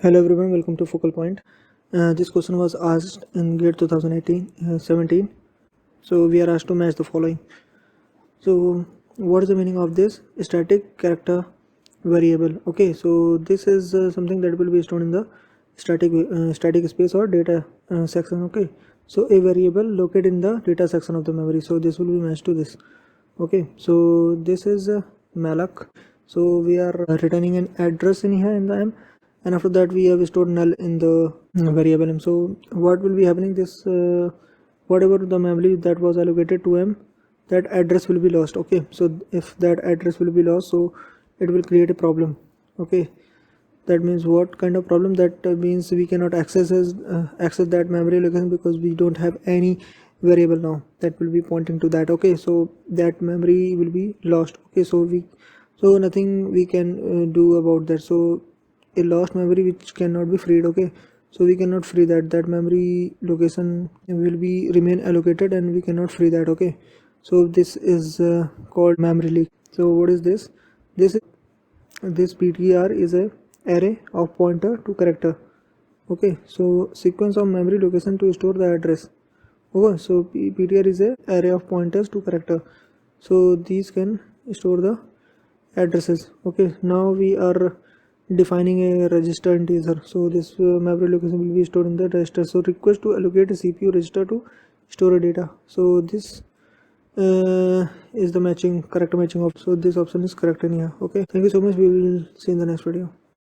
Hello everyone, welcome to Focal Point. This question was asked in GATE 2017. So we are asked to match the following. So what is the meaning of this? Static character variable. Okay, so this is something that will be stored in the static space or data section. Okay, so a variable located in the data section of the memory. So this will be matched to this. Okay, so this is malloc. So we are returning an address in here in the m, and after that we have stored null in the variable m. So what will be happening, this whatever the memory that was allocated to m, that address will be lost. Okay, so if that address will be lost, so it will create a problem. Okay, that means what kind of problem? That means we cannot access that memory location because we don't have any variable now that will be pointing to that. Okay, so that memory will be lost. Okay, so nothing we can do about that. So a lost memory which cannot be freed. Okay, so we cannot free that memory location will be remain allocated and we cannot free that. Okay, so this is called memory leak. So what is this? This ptr is a array of pointer to character. Okay, so sequence of memory location to store the address. Okay, so ptr is a array of pointers to character, so these can store the addresses. Okay, now we are defining a register integer. So this memory location will be stored in the register. So request to allocate a cpu register to store a data. So this is the correct matching of, so this option is correct in here. Okay, thank you so much, we will see in the next video.